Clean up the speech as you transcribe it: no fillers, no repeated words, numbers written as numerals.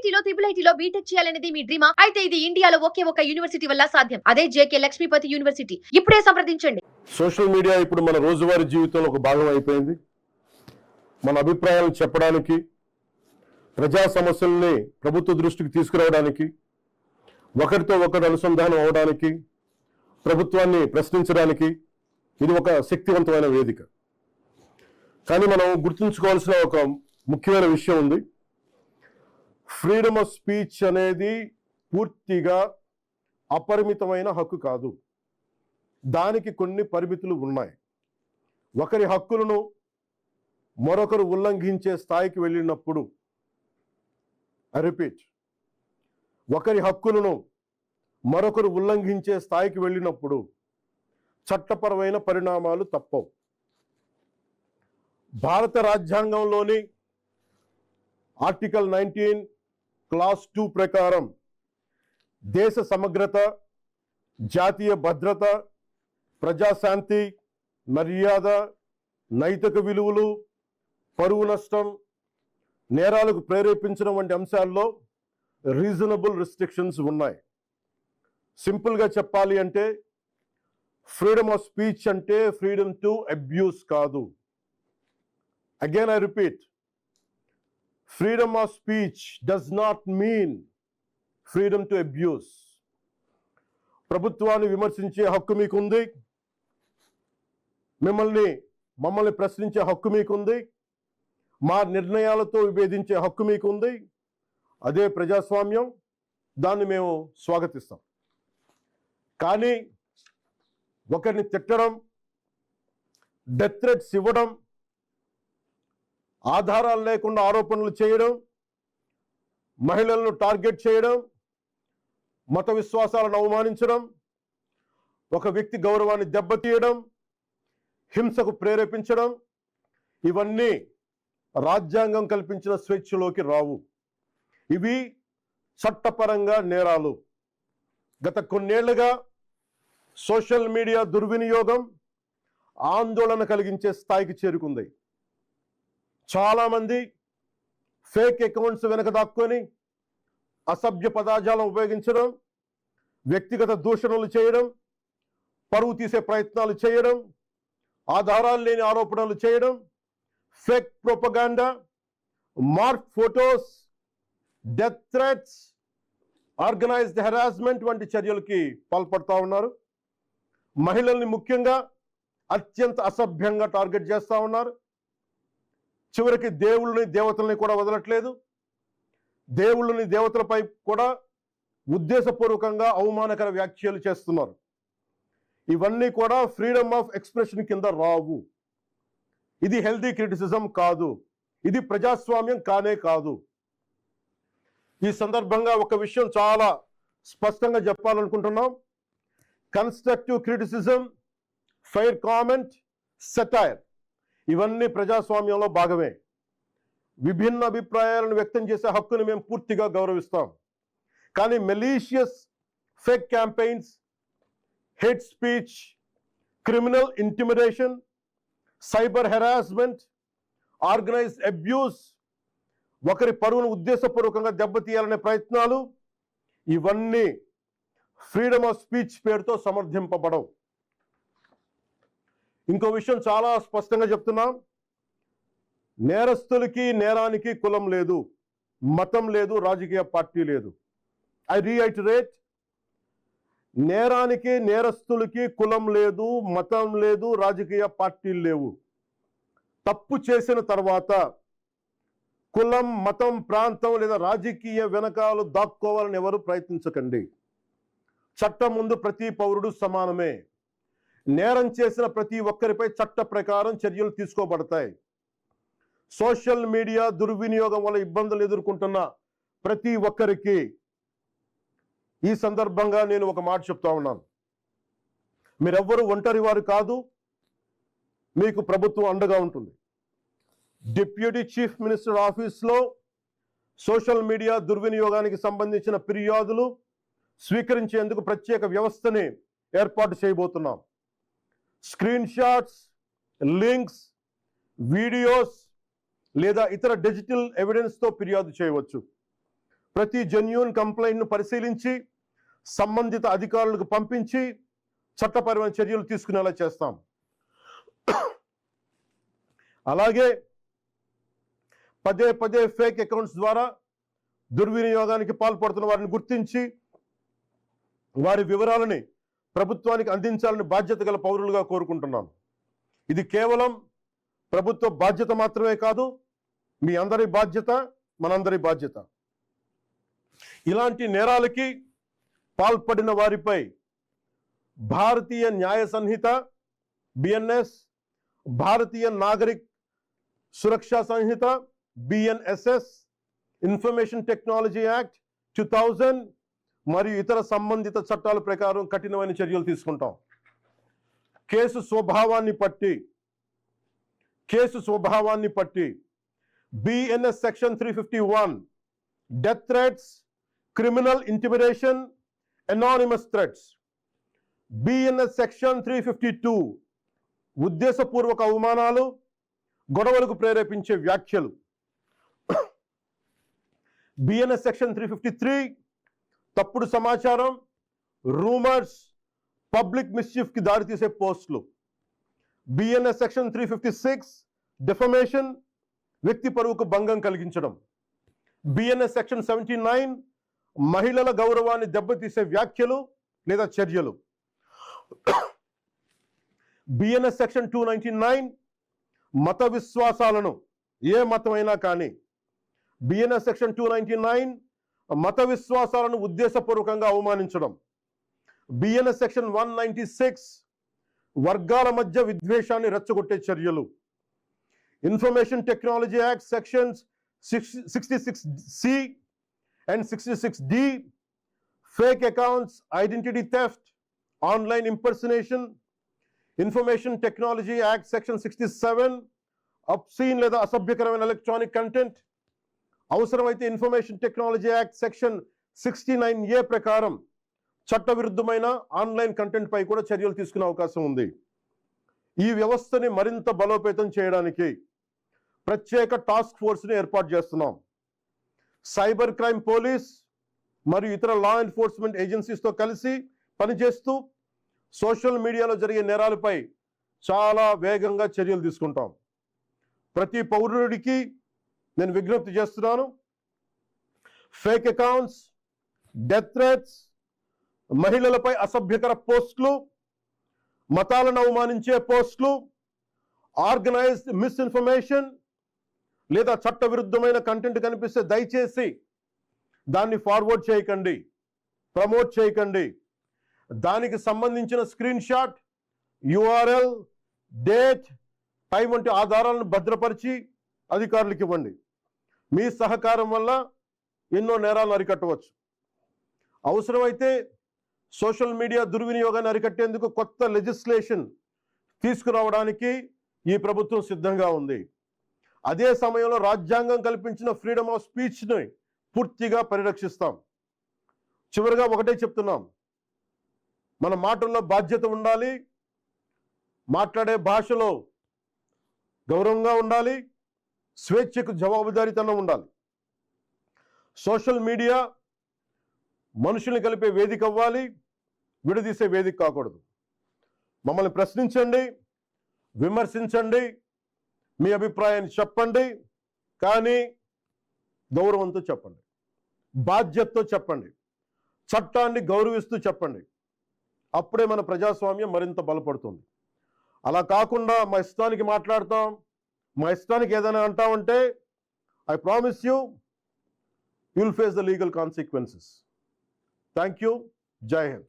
ఐఐటీలో IIITలో BTech చేయాలనేది మీ డ్రీమా? అయితే ఇది ఇండియాలో ఒకే ఒక యూనివర్సిటీ వల్ల సాధ్యం. అదే జేకే లక్ష్మీపతి యూనివర్సిటీ. ఇప్పుడే సంప్రదించండి. సోషల్ మీడియా ఇప్పుడు మన రోజువారీ జీవితంలో ఒక భాగం అయిపోయింది. మన అభిప్రాయాలను చెప్పడానికి, ప్రజా సమస్యల్ని ప్రభుత్వ దృష్టికి తీసుకురావడానికి, ఒకరితో ఒకరు అనుసంధానం అవడానికి, ప్రభుత్వాన్ని ప్రశ్నించడానికి ఇది ఒక శక్తివంతమైన వేదిక. కానీ మనం గుర్తుంచుకోవాల్సిన ఒక ముఖ్యమైన విషయం ఉంది. ఫ్రీడమ్ ఆఫ్ స్పీచ్ అనేది పూర్తిగా అపరిమితమైన హక్కు కాదు. దానికి కొన్ని పరిమితులు ఉన్నాయి. ఒకరి హక్కులను మరొకరు ఉల్లంఘించే స్థాయికి వెళ్ళినప్పుడు, ఐ రిపీట్, ఒకరి హక్కులను మరొకరు ఉల్లంఘించే స్థాయికి వెళ్ళినప్పుడు చట్టపరమైన పరిణామాలు తప్పవు. భారత రాజ్యాంగంలోని ఆర్టికల్ 19 క్లాస్ 2 ప్రకారం దేశ సమగ్రత, జాతీయ భద్రత, ప్రజాశాంతి, మర్యాద, నైతిక విలువలు, పరువు నష్టం, నేరాలకు ప్రేరేపించడం వంటి అంశాల్లో రీజనబుల్ రిస్ట్రిక్షన్స్ ఉన్నాయి. సింపుల్గా చెప్పాలి అంటే ఫ్రీడమ్ ఆఫ్ స్పీచ్ అంటే ఫ్రీడమ్ టు అబ్యూస్ కాదు. Again I repeat, freedom of speech does not mean freedom to abuse. ప్రభుత్వాన్ని విమర్శించే హక్కు మీకుంది, మమ్మల్ని ప్రశ్నించే హక్కు మీకుంది, మా నిర్ణయాలతో విభేదించే హక్కు మీకుంది. అదే ప్రజాస్వామ్యం, దాన్ని మేము స్వాగతిస్తాం. కానీ ఒకరిని తిట్టడం, డెత్ థ్రెట్స్ ఇవ్వడం, ఆధారాలు లేకుండా ఆరోపణలు చేయడం, మహిళలను టార్గెట్ చేయడం, మత విశ్వాసాలను అవమానించడం, ఒక వ్యక్తి గౌరవాన్ని దెబ్బతీయడం, హింసకు ప్రేరేపించడం, ఇవన్నీ రాజ్యాంగం కల్పించిన స్వేచ్ఛలోకి రావు. ఇవి చట్టపరంగా నేరాలు. గత కొన్నేళ్లుగా సోషల్ మీడియా దుర్వినియోగం ఆందోళన కలిగించే స్థాయికి చేరుకుంది. చాలామంది ఫేక్ అకౌంట్స్ వెనక దాక్కొని అసభ్య పదజాలం ఉపయోగించడం, వ్యక్తిగత దూషణలు చేయడం, పరువు తీసే ప్రయత్నాలు చేయడం, ఆధారాలు లేని ఆరోపణలు చేయడం, fake propaganda, mark photos, death threats, organised harassment వంటి చర్యలకి పాల్పడుతూ ఉన్నారు. మహిళల్ని ముఖ్యంగా అత్యంత అసభ్యంగా టార్గెట్ చేస్తూ ఉన్నారు. చివరికి దేవుళ్ళని, దేవతల్ని కూడా వదలట్లేదు. దేవుళ్ళని, దేవతలపై కూడా ఉద్దేశపూర్వకంగా అవమానకర వ్యాఖ్యలు చేస్తున్నారు. ఇవన్నీ కూడా ఫ్రీడమ్ ఆఫ్ ఎక్స్ప్రెషన్ కింద రావు. ఇది హెల్దీ క్రిటిసిజం కాదు. ఇది ప్రజాస్వామ్యం కానే కాదు. ఈ సందర్భంగా ఒక విషయం చాలా స్పష్టంగా చెప్పాలనుకుంటున్నాం. Constructive criticism, fair comment, satire ఇవన్నీ ప్రజాస్వామ్యంలో భాగమే. విభిన్న అభిప్రాయాలను వ్యక్తం చేసే హక్కును మేము పూర్తిగా గౌరవిస్తాం. కానీ malicious fake campaigns, hate speech, criminal intimidation, cyber harassment, organised abuse, ఒకరి పరువును ఉద్దేశపూర్వకంగా దెబ్బతీయాలనే ప్రయత్నాలు, ఇవన్నీ ఫ్రీడమ్ ఆఫ్ స్పీచ్ పేరుతో సమర్థింపబడవు. ఇంకో విషయం చాలా స్పష్టంగా చెప్తున్నాం. నేరస్తులకి, నేరానికి కులం లేదు, మతం లేదు, రాజకీయ పార్టీ లేదు. ఐ రీఐటరేట్, నేరానికి, నేరస్తులకి కులం లేదు, మతం లేదు, రాజకీయ పార్టీలు లేవు. తప్పు చేసిన తర్వాత కులం, మతం, ప్రాంతం లేదా రాజకీయ వెనకాలు దాక్కోవాలని ఎవరు ప్రయత్నించకండి. చట్టం ముందు ప్రతి పౌరుడు సమానమే. నేరం చేసిన ప్రతి ఒక్కరిపై చట్ట ప్రకారం చర్యలు తీసుకోబడతాయి. సోషల్ మీడియా దుర్వినియోగం వల్ల ఇబ్బందులు ఎదుర్కొంటున్న ప్రతి ఒక్కరికి ఈ సందర్భంగా నేను ఒక మాట చెప్తా ఉన్నాను. మీరెవ్వరూ ఒంటరి వారు కాదు. మీకు ప్రభుత్వం అండగా ఉంటుంది. డిప్యూటీ చీఫ్ మినిస్టర్ ఆఫీస్లో సోషల్ మీడియా దుర్వినియోగానికి సంబంధించిన ఫిర్యాదులు స్వీకరించేందుకు ప్రత్యేక వ్యవస్థని ఏర్పాటు చేయబోతున్నాం. స్క్రీన్ షాట్స్, లింక్స్, వీడియోస్ లేదా ఇతర డిజిటల్ ఎవిడెన్స్తో ఫిర్యాదు చేయవచ్చు. ప్రతి జెన్యూన్ కంప్లైంట్ను పరిశీలించి సంబంధిత అధికారులకు పంపించి చట్టపరమైన చర్యలు తీసుకునేలా చేస్తాం. అలాగే పదే పదే ఫేక్ అకౌంట్స్ ద్వారా దుర్వినియోగానికి పాల్పడుతున్న వారిని గుర్తించి వారి వివరాలని ప్రభుత్వానికి అందించాలని బాధ్యత గల పౌరులుగా కోరుకుంటున్నాను. ఇది కేవలం ప్రభుత్వ బాధ్యత మాత్రమే కాదు, మీ అందరి బాధ్యత, మనందరి బాధ్యత. ఇలాంటి నేరాలకి పాల్పడిన వారిపై భారతీయ న్యాయ సంహిత BNS, భారతీయ నాగరిక్ సురక్షా సంహిత BNSS, ఇన్ఫర్మేషన్ టెక్నాలజీ యాక్ట్ 2000 మరియు ఇతర సంబంధిత చట్టాల ప్రకారం కఠినమైన చర్యలు తీసుకుంటాం. కేసు స్వభావాన్ని బట్టి BNS section 351 death threats, criminal intimidation, anonymous threats. BNS section 352 ఉద్దేశపూర్వక అవమానాలు, గొడవలకు ప్రేరేపించే వ్యాఖ్యలు. BNS సెక్షన్ 353 తప్పుడు సమాచారం, రూమర్స్, పబ్లిక్ మిస్చీఫ్ కి దారితీసే పోస్టులు. BNS సెక్షన్ 356 డిఫమేషన్, వ్యక్తి పరువుకు భంగం కలిగించడం. BNS సెక్షన్ 79 మహిళల గౌరవాన్ని దెబ్బతీసే వ్యాఖ్యలు లేదా చర్యలు. BNS సెక్షన్ 299 మత విశ్వాసాలను, ఏ మతమైనా కానీ, BNS సెక్షన్ 299 మత విశ్వాసాలను ఉద్దేశపూర్వకంగా అవమానించడం. BNS సెక్షన్ 196 వర్గాల మధ్య విద్వేషాన్ని రెచ్చగొట్టే చర్యలు. Information technology act sections 66C and 66D fake accounts, identity theft, online impersonation. Information technology act section 67 obscene లేదా అసభ్యకరమైన ఎలక్ట్రానిక్ కంటెంట్. అవసరమైతే information technology act section 69A ప్రకారం చట్టవిరుద్ధమైన ఆన్లైన్ కంటెంట్ పై కూడా చర్యలు తీసుకునే అవకాశం ఉంది. ఈ వ్యవస్థని మరింత బలోపేతం చేయడానికి ప్రత్యేక టాస్క్ ఫోర్స్ని ఏర్పాటు చేస్తున్నాం. సైబర్ క్రైమ్ పోలీస్ మరియు ఇతర లా ఎన్ఫోర్స్మెంట్ ఏజెన్సీస్తో కలిసి పనిచేస్తూ సోషల్ మీడియాలో జరిగే నేరాలపై చాలా వేగంగా చర్యలు తీసుకుంటాం. ప్రతి పౌరుడికి నేను విజ్ఞప్తి చేస్తున్నాను, ఫేక్ అకౌంట్స్, డెత్ థ్రెట్స్, మహిళలపై అసభ్యకర పోస్టులు, మతాలను అవమానించే పోస్టులు, ఆర్గనైజ్డ్ మిస్ఇన్ఫర్మేషన్ లేదా చట్టవిరుద్ధమైన కంటెంట్ కనిపిస్తే దయచేసి దాన్ని ఫార్వర్డ్ చేయకండి, ప్రమోట్ చేయకండి. దానికి సంబంధించిన screen shot, URL, date, time వంటి ఆధారాలను భద్రపరిచి అధికారులకు ఇవ్వండి. మీ సహకారం వల్ల ఎన్నో నేరాలను అరికట్టవచ్చు. అవసరమైతే సోషల్ మీడియా దుర్వినియోగాన్ని అరికట్టేందుకు కొత్త లెజిస్లేషన్ తీసుకురావడానికి ఈ ప్రభుత్వం సిద్ధంగా ఉంది. అదే సమయంలో రాజ్యాంగం కల్పించిన ఫ్రీడమ్ ఆఫ్ స్పీచ్ని పూర్తిగా పరిరక్షిస్తాం. చివరిగా ఒకటే చెప్తున్నాం, మన మాటల్లో బాధ్యత ఉండాలి, మాట్లాడే భాషలో గౌరవంగా ఉండాలి, స్వేచ్ఛకు జవాబుదారీతనం ఉండాలి. సోషల్ మీడియా మనుషుల్ని కలిపే వేదిక అవ్వాలి, విడదీసే వేదిక కాకూడదు. మమ్మల్ని ప్రశ్నించండి, విమర్శించండి, మీ అభిప్రాయాన్ని చెప్పండి, కానీ గౌరవంతో చెప్పండి, బాధ్యతతో చెప్పండి, చట్టాన్ని గౌరవిస్తూ చెప్పండి. అప్పుడే మన ప్రజాస్వామ్యం మరింత బలపడుతుంది. అలా కాకుండా మా ఇష్టానికి మాట్లాడతాం, మా ఇష్టానికి ఏదైనా అంటామంటే I promise you will face the legal consequences. Thank you. Jai Hind.